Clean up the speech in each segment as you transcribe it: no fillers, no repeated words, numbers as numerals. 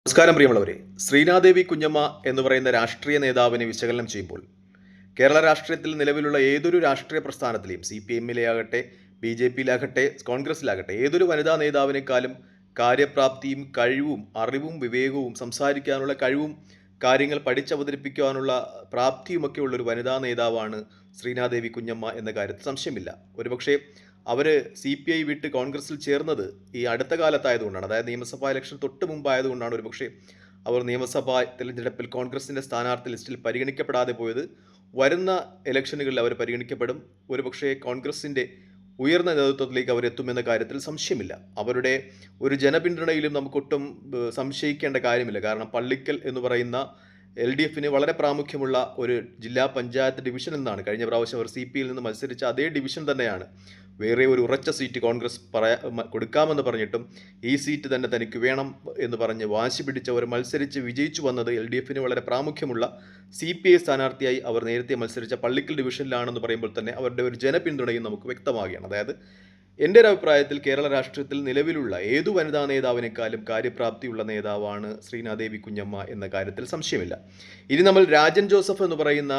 നമസ്കാരം പ്രിയമുള്ളവരെ. ശ്രീനാദേവി കുഞ്ഞമ്മ എന്ന് പറയുന്ന രാഷ്ട്രീയ നേതാവിനെ വിശകലനം ചെയ്യുമ്പോൾ കേരള രാഷ്ട്രീയത്തിൽ നിലവിലുള്ള ഏതൊരു രാഷ്ട്രീയ പ്രസ്ഥാനത്തിലെയും CPM-ലെ ആകട്ടെ, BJP-യിലാകട്ടെ, കോൺഗ്രസിലാകട്ടെ ഏതൊരു വനിതാ നേതാവിനേക്കാളും കാര്യപ്രാപ്തിയും കഴിവും അറിവും വിവേകവും സംസാരിക്കാനുള്ള കഴിവും കാര്യങ്ങൾ പഠിച്ചവതരിപ്പിക്കുവാനുള്ള പ്രാപ്തിയുമൊക്കെ ഉള്ളൊരു വനിതാ നേതാവാണ് ശ്രീനാദേവി കുഞ്ഞമ്മ എന്ന കാര്യത്തിൽ സംശയമില്ല. ഒരുപക്ഷെ അവർ CPI വിട്ട് കോൺഗ്രസിൽ ചേർന്നത് ഈ അടുത്ത കാലത്തായതുകൊണ്ടാണ്. അതായത് നിയമസഭാ ഇലക്ഷൻ തൊട്ട് മുമ്പായതുകൊണ്ടാണ് ഒരുപക്ഷെ അവർ നിയമസഭാ തെരഞ്ഞെടുപ്പിൽ കോൺഗ്രസിൻ്റെ സ്ഥാനാർത്ഥി ലിസ്റ്റിൽ പരിഗണിക്കപ്പെടാതെ പോയത്. വരുന്ന ഇലക്ഷനുകളിൽ അവർ പരിഗണിക്കപ്പെടും. ഒരുപക്ഷെ കോൺഗ്രസിൻ്റെ ഉയർന്ന നേതൃത്വത്തിലേക്ക് അവരെത്തുമെന്ന കാര്യത്തിൽ സംശയമില്ല. അവരുടെ ഒരു ജനപിന്തുണയിലും നമുക്കൊട്ടും സംശയിക്കേണ്ട കാര്യമില്ല. കാരണം പള്ളിക്കൽ എന്ന് പറയുന്ന LDFന് വളരെ പ്രാമുഖ്യമുള്ള ഒരു ജില്ലാ പഞ്ചായത്ത് ഡിവിഷൻ എന്നാണ്. കഴിഞ്ഞ പ്രാവശ്യം അവർ CPയിൽ നിന്ന് മത്സരിച്ച അതേ ഡിവിഷൻ തന്നെയാണ്. വേറെ ഒരു ഉറച്ച സീറ്റ് കോൺഗ്രസ് കൊടുക്കാമെന്ന് പറഞ്ഞിട്ടും ഈ സീറ്റ് തന്നെ തനിക്ക് വേണം എന്ന് പറഞ്ഞ് വാശി പിടിച്ചവർ മത്സരിച്ച് വിജയിച്ചു വന്നത് LDFന് വളരെ പ്രാമുഖ്യമുള്ള CPI സ്ഥാനാർത്ഥിയായി അവർ നേരത്തെ മത്സരിച്ച പള്ളിക്കൽ ഡിവിഷനിലാണെന്ന് പറയുമ്പോൾ തന്നെ അവരുടെ ഒരു ജനപിന്തുണയും നമുക്ക് വ്യക്തമാകുകയാണ്. അതായത് എൻ്റെ ഒരു അഭിപ്രായത്തിൽ കേരള രാഷ്ട്രീയത്തിൽ നിലവിലുള്ള ഏതു വനിതാ നേതാവിനേക്കാളും കാര്യപ്രാപ്തിയുള്ള നേതാവാണ് ശ്രീനാദേവി കുഞ്ഞമ്മ എന്ന കാര്യത്തിൽ സംശയമില്ല. ഇനി നമ്മൾ രാജൻ ജോസഫ് എന്ന് പറയുന്ന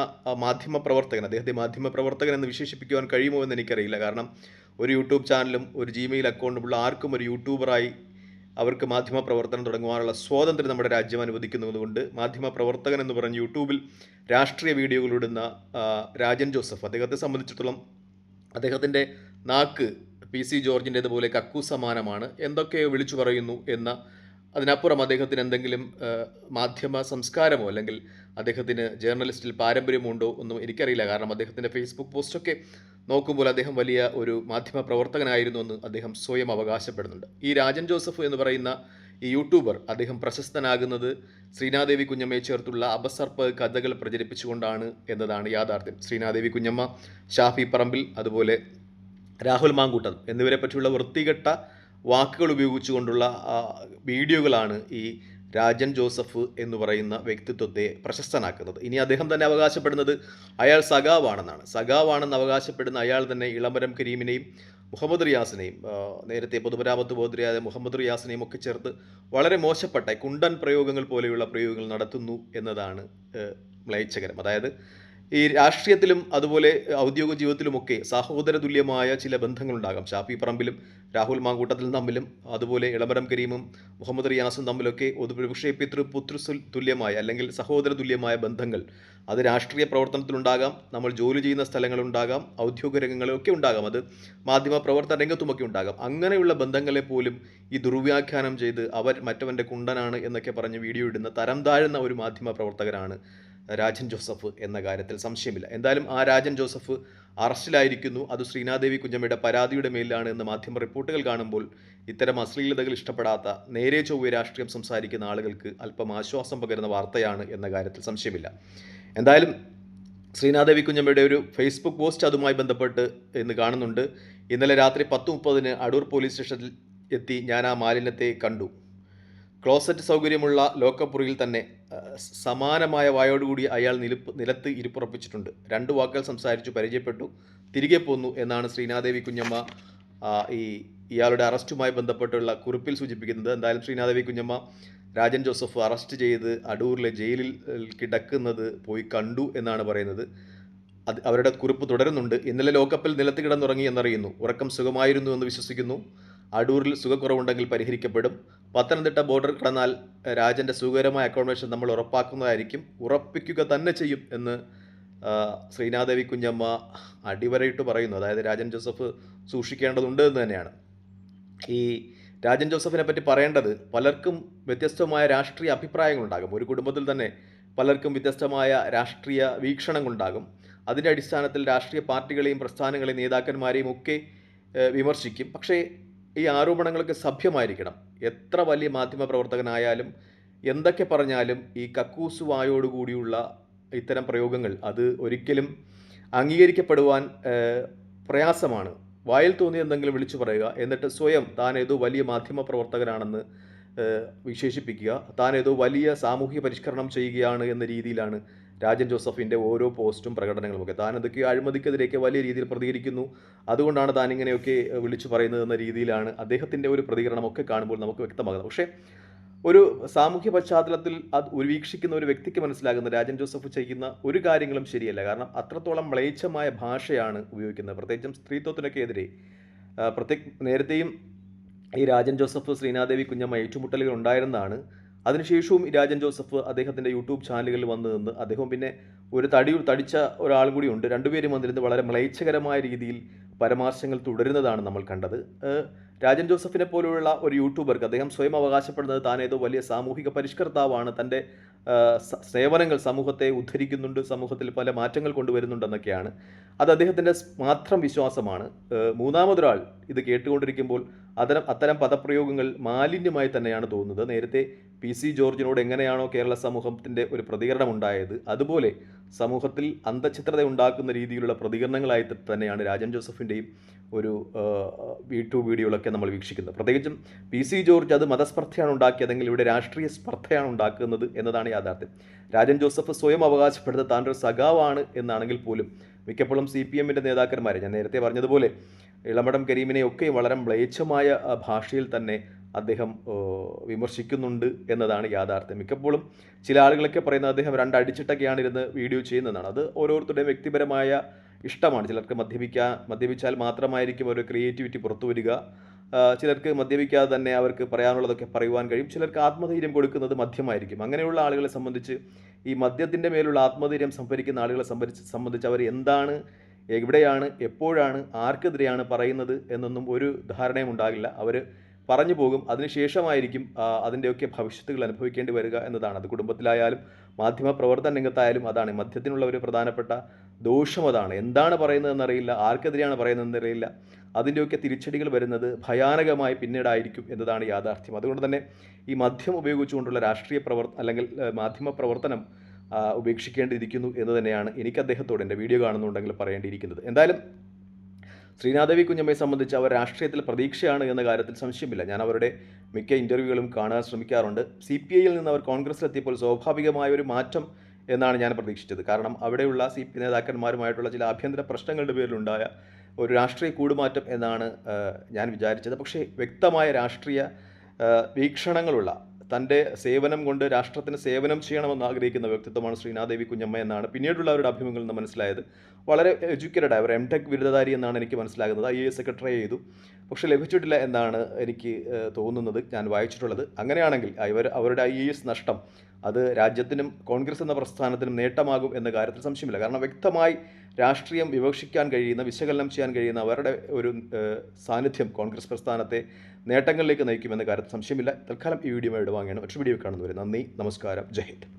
മാധ്യമ പ്രവർത്തകൻ, അദ്ദേഹത്തെ മാധ്യമ പ്രവർത്തകൻ എന്ന് വിശേഷിപ്പിക്കുവാൻ കഴിയുമോ എന്ന് എനിക്കറിയില്ല. കാരണം ഒരു യൂട്യൂബ് ചാനലും ഒരു Gmail അക്കൗണ്ടുമുള്ള ആർക്കും ഒരു യൂട്യൂബറായി അവർക്ക് മാധ്യമ പ്രവർത്തനം തുടങ്ങുവാനുള്ള സ്വാതന്ത്ര്യം നമ്മുടെ രാജ്യം അനുവദിക്കുന്നതുകൊണ്ട് മാധ്യമ പ്രവർത്തകൻ എന്ന് പറഞ്ഞ് യൂട്യൂബിൽ രാഷ്ട്രീയ വീഡിയോകളിടുന്ന രാജൻ ജോസഫ്, അദ്ദേഹത്തെ സംബന്ധിച്ചിടത്തോളം അദ്ദേഹത്തിൻ്റെ നാക്ക് PC ജോർജിൻ്റേതുപോലെ കക്കു സമാനമാണ്. എന്തൊക്കെയോ വിളിച്ചു പറയുന്നു എന്ന അതിനപ്പുറം അദ്ദേഹത്തിന് എന്തെങ്കിലും മാധ്യമ സംസ്കാരമോ അല്ലെങ്കിൽ അദ്ദേഹത്തിന് ജേർണലിസ്റ്റിൽ പാരമ്പര്യമുണ്ടോ ഒന്നും എനിക്കറിയില്ല. കാരണം അദ്ദേഹത്തിൻ്റെ ഫേസ്ബുക്ക് പോസ്റ്റൊക്കെ നോക്കുമ്പോൾ അദ്ദേഹം വലിയ ഒരു മാധ്യമ പ്രവർത്തകനായിരുന്നു എന്ന് അദ്ദേഹം സ്വയം അവകാശപ്പെടുന്നുണ്ട്. ഈ രാജൻ ജോസഫ് എന്ന് പറയുന്ന ഈ യൂട്യൂബർ അദ്ദേഹം പ്രശസ്തനാകുന്നത് ശ്രീനാദേവി കുഞ്ഞമ്മയെ ചേർത്തുള്ള അപസർപ്പ കഥകൾ പ്രചരിപ്പിച്ചുകൊണ്ടാണ് എന്നതാണ് യാഥാർത്ഥ്യം. ശ്രീനാദേവി കുഞ്ഞമ്മ, ഷാഫി പറമ്പിൽ, അതുപോലെ രാഹുൽ മാങ്കൂട്ടം എന്നിവരെ പറ്റിയുള്ള വൃത്തികെട്ട വാക്കുകൾ ഉപയോഗിച്ചുകൊണ്ടുള്ള വീഡിയോകളാണ് ഈ രാജൻ ജോസഫ് എന്ന് പറയുന്ന വ്യക്തിത്വത്തെ പ്രശസ്തനാക്കുന്നത്. ഇനി അദ്ദേഹം തന്നെ അവകാശപ്പെടുന്നത് അയാൾ സഖാവാണെന്ന് അവകാശപ്പെടുന്ന അയാൾ തന്നെ ഇളമരം കരീമിനെയും മുഹമ്മദ് റിയാസിനെയും നേരത്തെ പൊതുമരാമത്ത് മന്ത്രിയായ മുഹമ്മദ് റിയാസിനെയും ഒക്കെ ചേർത്ത് വളരെ മോശപ്പെട്ട കുണ്ടൻ പ്രയോഗങ്ങൾ പോലെയുള്ള പ്രയോഗങ്ങൾ നടത്തുന്നു എന്നതാണ് മ്ലേച്ഛകരം. അതായത് ഈ രാഷ്ട്രീയത്തിലും അതുപോലെ ഔദ്യോഗിക ജീവിതത്തിലുമൊക്കെ സഹോദര തുല്യമായ ചില ബന്ധങ്ങളുണ്ടാകാം. ഷാഫി പറമ്പിലും രാഹുൽ മാങ്കൂട്ടത്തിലും തമ്മിലും അതുപോലെ ഇളമരം കരീമും മുഹമ്മദ് റിയാസും തമ്മിലൊക്കെ ഒരുപക്ഷേ പുത്ര തുല്യമായ അല്ലെങ്കിൽ സഹോദര തുല്യമായ ബന്ധങ്ങൾ അത് രാഷ്ട്രീയ പ്രവർത്തനത്തിലുണ്ടാകാം, നമ്മൾ ജോലി ചെയ്യുന്ന സ്ഥലങ്ങളുണ്ടാകാം, ഔദ്യോഗിക രംഗങ്ങളൊക്കെ ഉണ്ടാകാം, അത് മാധ്യമ പ്രവർത്തന രംഗത്തുമൊക്കെ ഉണ്ടാകാം. അങ്ങനെയുള്ള ബന്ധങ്ങളെ പോലും ഈ ദുർവ്യാഖ്യാനം ചെയ്ത് അവർ മറ്റവൻ്റെ കുണ്ടനാണ് എന്നൊക്കെ പറഞ്ഞ് വീഡിയോ ഇടുന്ന തരം താഴ്ന്ന ഒരു മാധ്യമ പ്രവർത്തകരാണ് രാജൻ ജോസഫ് എന്ന കാര്യത്തിൽ സംശയമില്ല. എന്തായാലും ആ രാജൻ ജോസഫ് അറസ്റ്റിലായിരിക്കുന്നു. അത് ശ്രീനാദേവി കുഞ്ഞമ്മയുടെ പരാതിയുടെ മേലിലാണ് എന്ന് മാധ്യമ റിപ്പോർട്ടുകൾ കാണുമ്പോൾ ഇത്തരം അശ്ലീലതകൾ ഇഷ്ടപ്പെടാത്ത നേരെ ചൊവ്വേ രാഷ്ട്രീയം സംസാരിക്കുന്ന ആളുകൾക്ക് അല്പം ആശ്വാസം പകരുന്ന വാർത്തയാണ് എന്ന കാര്യത്തിൽ സംശയമില്ല. എന്തായാലും ശ്രീനാദേവി കുഞ്ഞമ്മയുടെ ഒരു ഫേസ്ബുക്ക് പോസ്റ്റ് അതുമായി ബന്ധപ്പെട്ട് ഇന്ന് കാണുന്നുണ്ട്. ഇന്നലെ രാത്രി 10:30 അടൂർ പോലീസ് സ്റ്റേഷനിൽ എത്തി ഞാൻ ആ മാലിന്യത്തെ കണ്ടു. ക്ലോസറ്റ് സൗകര്യമുള്ള ലോക്കപ്പുറിയിൽ തന്നെ സമാനമായ വായോടുകൂടി അയാൾ നിലത്ത് ഇരിപ്പുറപ്പിച്ചിട്ടുണ്ട്. 2 വാക്കുകൾ സംസാരിച്ചു, പരിചയപ്പെട്ടു, തിരികെ പോന്നു എന്നാണ് ശ്രീനാദേവി കുഞ്ഞമ്മ ഇയാളുടെ അറസ്റ്റുമായി ബന്ധപ്പെട്ടുള്ള കുറിപ്പിൽ സൂചിപ്പിക്കുന്നത്. എന്തായാലും ശ്രീനാദേവി കുഞ്ഞമ്മ രാജൻ ജോസഫ് അറസ്റ്റ് ചെയ്ത് അടൂരിലെ ജയിലിൽ കിടക്കുന്നത് പോയി കണ്ടു എന്നാണ് പറയുന്നത്. അവരുടെ കുറിപ്പ് തുടരുന്നുണ്ട്. ഇന്നലെ ലോക്കപ്പിൽ നിലത്ത് കിടന്നുറങ്ങി എന്നറിയുന്നു. ഉറക്കം സുഖമായിരുന്നു എന്ന് വിശ്വസിക്കുന്നു. അടൂരിൽ സുഖക്കുറവുണ്ടെങ്കിൽ പരിഹരിക്കപ്പെടും. പത്തനംതിട്ട ബോർഡർ കടന്നാൽ രാജൻ്റെ സുഖകരമായ അക്കോമഡേഷൻ നമ്മൾ ഉറപ്പിക്കുക തന്നെ ചെയ്യും എന്ന് ശ്രീനാദേവി കുഞ്ഞമ്മ അടിവരയിട്ട് പറയുന്നു. അതായത് രാജൻ ജോസഫ് സൂക്ഷിക്കേണ്ടതുണ്ട് എന്ന് തന്നെയാണ്. ഈ രാജൻ ജോസഫിനെ പറ്റി പറയേണ്ടത്, പലർക്കും വ്യത്യസ്തമായ രാഷ്ട്രീയ അഭിപ്രായങ്ങളുണ്ടാകും. ഒരു കുടുംബത്തിൽ തന്നെ പലർക്കും വ്യത്യസ്തമായ രാഷ്ട്രീയ വീക്ഷണങ്ങളുണ്ടാകും. അതിൻ്റെ അടിസ്ഥാനത്തിൽ രാഷ്ട്രീയ പാർട്ടികളെയും പ്രസ്ഥാനങ്ങളെയും നേതാക്കന്മാരെയും ഒക്കെ വിമർശിക്കും. പക്ഷേ ഈ ആരോപണങ്ങളൊക്കെ സഭ്യമായിരിക്കണം. എത്ര വലിയ മാധ്യമ പ്രവർത്തകനായാലും എന്തൊക്കെ പറഞ്ഞാലും ഈ കക്കൂസ് വായോടുകൂടിയുള്ള ഇത്തരം പ്രയോഗങ്ങൾ അത് ഒരിക്കലും അംഗീകരിക്കപ്പെടുവാൻ പ്രയാസമാണ്. വായിൽ തോന്നി എന്തെങ്കിലും വിളിച്ചു പറയുക, എന്നിട്ട് സ്വയം താൻ ഏതോ വലിയ മാധ്യമ പ്രവർത്തകനാണെന്ന് വിശേഷിപ്പിക്കുക, താൻ ഏതോ വലിയ സാമൂഹ്യ പരിഷ്കരണം ചെയ്യുകയാണ് എന്ന രീതിയിലാണ് രാജൻ ജോസഫിൻ്റെ ഓരോ പോസ്റ്റും പ്രകടനങ്ങളുമൊക്കെ. താൻ അതൊക്കെ അഴിമതിക്കെതിരെയൊക്കെ വലിയ രീതിയിൽ പ്രതികരിക്കുന്നു, അതുകൊണ്ടാണ് താൻ ഇങ്ങനെയൊക്കെ വിളിച്ചു പറയുന്നത് എന്ന രീതിയിലാണ് അദ്ദേഹത്തിൻ്റെ ഒരു പ്രതികരണമൊക്കെ കാണുമ്പോൾ നമുക്ക് വ്യക്തമാകുന്നത്. പക്ഷേ ഒരു സാമൂഹ്യ പശ്ചാത്തലത്തിൽ അത് വീക്ഷിക്കുന്ന ഒരു വ്യക്തിക്ക് മനസ്സിലാകുന്ന രാജൻ ജോസഫ് ചെയ്യുന്ന ഒരു കാര്യങ്ങളും ശരിയല്ല. കാരണം അത്രത്തോളം മ്ലേച്ഛമായ ഭാഷയാണ് ഉപയോഗിക്കുന്നത്. പ്രത്യേകിച്ചും സ്ത്രീത്വത്തിനൊക്കെ എതിരെ നേരത്തെയും ഈ രാജൻ ജോസഫ് ശ്രീനാദേവി കുഞ്ഞമ്മ ഏറ്റുമുട്ടലുകൾ ഉണ്ടായിരുന്നതാണ്. അതിനുശേഷവും ഈ രാജൻ ജോസഫ് അദ്ദേഹത്തിൻ്റെ യൂട്യൂബ് ചാനലുകളിൽ വന്ന് നിന്ന് അദ്ദേഹം പിന്നെ ഒരു തടിച്ച ഒരാൾ കൂടിയുണ്ട്. രണ്ടുപേരും വന്നിരുന്ന് വളരെ മ്ലേച്ഛകരമായ രീതിയിൽ പരാമർശങ്ങൾ തുടരുന്നതാണ് നമ്മൾ കണ്ടത്. രാജൻ ജോസഫിനെ പോലെയുള്ള ഒരു യൂട്യൂബർക്ക് അദ്ദേഹം സ്വയം അവകാശപ്പെടുന്നത് താൻ ഏതോ വലിയ സാമൂഹിക പരിഷ്കർത്താവാണ്, തൻ്റെ സേവനങ്ങൾ സമൂഹത്തെ ഉദ്ധരിക്കുന്നുണ്ട്, സമൂഹത്തിൽ പല മാറ്റങ്ങൾ കൊണ്ടുവരുന്നുണ്ടെന്നൊക്കെയാണ്. അത് അദ്ദേഹത്തിൻ്റെ മാത്രം വിശ്വാസമാണ്. മൂന്നാമതൊരാൾ ഇത് കേട്ടുകൊണ്ടിരിക്കുമ്പോൾ അത്തരം പദപ്രയോഗങ്ങൾ മാലിന്യമായി തന്നെയാണ് തോന്നുന്നത്. നേരത്തെ PC ജോർജിനോട് എങ്ങനെയാണോ കേരള സമൂഹത്തിൻ്റെ ഒരു പ്രതികരണം ഉണ്ടായത്, അതുപോലെ സമൂഹത്തിൽ അന്തഃഛിദ്രത ഉണ്ടാക്കുന്ന രീതിയിലുള്ള പ്രതികരണങ്ങളായി തന്നെയാണ് രാജൻ ജോസഫിൻ്റെയും ഒരു യൂട്യൂബ് വീഡിയോകളൊക്കെ നമ്മൾ വീക്ഷിക്കുന്നത്. പ്രത്യേകിച്ചും PC ജോർജ് അത് മതസ്പർദ്ധയാണ് ഉണ്ടാക്കിയതെങ്കിൽ ഇവിടെ രാഷ്ട്രീയ സ്പർദ്ധയാണ് ഉണ്ടാക്കുന്നത് എന്നതാണ് യാഥാർത്ഥ്യം. രാജൻ ജോസഫ് സ്വയം അവകാശപ്പെടുന്നത് താനൊരു സഖാവാണ് എന്നാണെങ്കിൽ പോലും മിക്കപ്പോഴും CPMൻ്റെ നേതാക്കന്മാരെ ഞാൻ നേരത്തെ പറഞ്ഞതുപോലെ ഇളമടം കരീമിനെയൊക്കെ വളരെ മ്ലേച്ഛമായ ഭാഷയിൽ തന്നെ അദ്ദേഹം വിമർശിക്കുന്നുണ്ട് എന്നതാണ് യാഥാർത്ഥ്യം. മിക്കപ്പോഴും ചില ആളുകളൊക്കെ പറയുന്നത് അദ്ദേഹം രണ്ടടിച്ചിട്ടൊക്കെയാണ് ഇരുന്ന് വീഡിയോ ചെയ്യുന്നതാണ്. അത് ഓരോരുത്തരുടെയും വ്യക്തിപരമായ ഇഷ്ടമാണ്. ചിലർക്ക് മദ്യപിച്ചാൽ മാത്രമായിരിക്കും ഒരു ക്രിയേറ്റിവിറ്റി പുറത്തു വരിക. ചിലർക്ക് മദ്യപിക്കാതെ തന്നെ അവർക്ക് പറയാനുള്ളതൊക്കെ പറയുവാൻ കഴിയും. ചിലർക്ക് ആത്മധൈര്യം കൊടുക്കുന്നത് മദ്യമായിരിക്കും. അങ്ങനെയുള്ള ആളുകളെ സംബന്ധിച്ച് ഈ മദ്യത്തിൻ്റെ മേലുള്ള ആത്മധൈര്യം സംഭരിക്കുന്ന ആളുകളെ സംബന്ധിച്ച് അവർ എന്താണ്, എവിടെയാണ്, എപ്പോഴാണ്, ആർക്കെതിരെയാണ് പറയുന്നത് എന്നൊന്നും ഒരു ധാരണയും ഉണ്ടാകില്ല. അവർ പറഞ്ഞു പോകും. അതിനുശേഷമായിരിക്കും അതിൻ്റെയൊക്കെ ഭവിഷ്യത്തുകൾ അനുഭവിക്കേണ്ടി വരിക എന്നതാണ്. അത് കുടുംബത്തിലായാലും മാധ്യമ പ്രവർത്തന രംഗത്തായാലും അതാണ് മദ്യത്തിനുള്ള ഒരു പ്രധാനപ്പെട്ട ദോഷം. അതാണ് എന്താണ് പറയുന്നതെന്നറിയില്ല, ആർക്കെതിരെയാണ് പറയുന്നതെന്നറിയില്ല. അതിൻ്റെയൊക്കെ തിരിച്ചടികൾ വരുന്നത് ഭയാനകമായി പിന്നീടായിരിക്കും എന്നതാണ് യാഥാർത്ഥ്യം. അതുകൊണ്ട് തന്നെ ഈ മദ്യം ഉപയോഗിച്ചുകൊണ്ടുള്ള രാഷ്ട്രീയ അല്ലെങ്കിൽ മാധ്യമ പ്രവർത്തനം ഉപേക്ഷിക്കേണ്ടിയിരിക്കുന്നു എന്ന് തന്നെയാണ് എനിക്ക് അദ്ദേഹത്തോട് എൻ്റെ വീഡിയോ കാണുന്നുണ്ടെങ്കിൽ പറയേണ്ടിയിരിക്കുന്നത്. എന്തായാലും ശ്രീനാദേവി കുഞ്ഞമ്മയെ സംബന്ധിച്ച് അവർ രാഷ്ട്രീയത്തിൽ പ്രതീക്ഷയാണ് എന്ന കാര്യത്തിൽ സംശയമില്ല. ഞാൻ അവരുടെ മിക്ക ഇൻ്റർവ്യൂകളും കാണാൻ ശ്രമിക്കാറുണ്ട്. CPIയിൽ നിന്ന് അവർ കോൺഗ്രസ്സിലെത്തിയപ്പോൾ സ്വാഭാവികമായ ഒരു മാറ്റം എന്നാണ് ഞാൻ പ്രതീക്ഷിച്ചത്. കാരണം അവിടെയുള്ള CP നേതാക്കന്മാരുമായിട്ടുള്ള ചില ആഭ്യന്തര പ്രശ്നങ്ങളുടെ പേരിലുണ്ടായ ഒരു രാഷ്ട്രീയ കൂടുമാറ്റം എന്നാണ് ഞാൻ വിചാരിച്ചത്. പക്ഷേ വ്യക്തമായ രാഷ്ട്രീയ വീക്ഷണങ്ങളുള്ള, തൻ്റെ സേവനം കൊണ്ട് രാഷ്ട്രത്തിന് സേവനം ചെയ്യണമെന്ന് ആഗ്രഹിക്കുന്ന വ്യക്തിത്വമാണ് ശ്രീനാദേവി കുഞ്ഞമ്മ എന്നാണ് പിന്നീടുള്ള അവരുടെ അഭിമുഖങ്ങളിൽ നിന്ന് മനസ്സിലായത്. വളരെ എഡ്യൂക്കേറ്റഡ് ആയ ഒരു MTech ബിരുദധാരി എന്നാണ് എനിക്ക് മനസ്സിലാകുന്നത്. IAS ഒക്കെ ട്രൈ ചെയ്തു, പക്ഷേ ലഭിച്ചിട്ടില്ല എന്നാണ് എനിക്ക് തോന്നുന്നത്, ഞാൻ വായിച്ചിട്ടുള്ളത്. അങ്ങനെയാണെങ്കിൽ അവരുടെ IAS നഷ്ടം അത് രാജ്യത്തിനും കോൺഗ്രസ് എന്ന പ്രസ്ഥാനത്തിനും നേട്ടമാകും എന്ന കാര്യത്തിൽ സംശയമില്ല. കാരണം വ്യക്തമായി രാഷ്ട്രീയം വിവക്ഷിക്കാൻ കഴിയുന്ന, വിശകലനം ചെയ്യാൻ കഴിയുന്ന അവരുടെ ഒരു സാന്നിധ്യം കോൺഗ്രസ് പ്രസ്ഥാനത്തെ നേട്ടങ്ങളിലേക്ക് നയിക്കുമെന്ന കാര്യത്തിൽ സംശയമില്ല. തൽക്കാലം ഈ വീഡിയോ വാങ്ങിയാണ്. മറ്റൊരു വീഡിയോ കാണുന്നവരെ നന്ദി, നമസ്കാരം, ജയ് ഹിന്ദ്.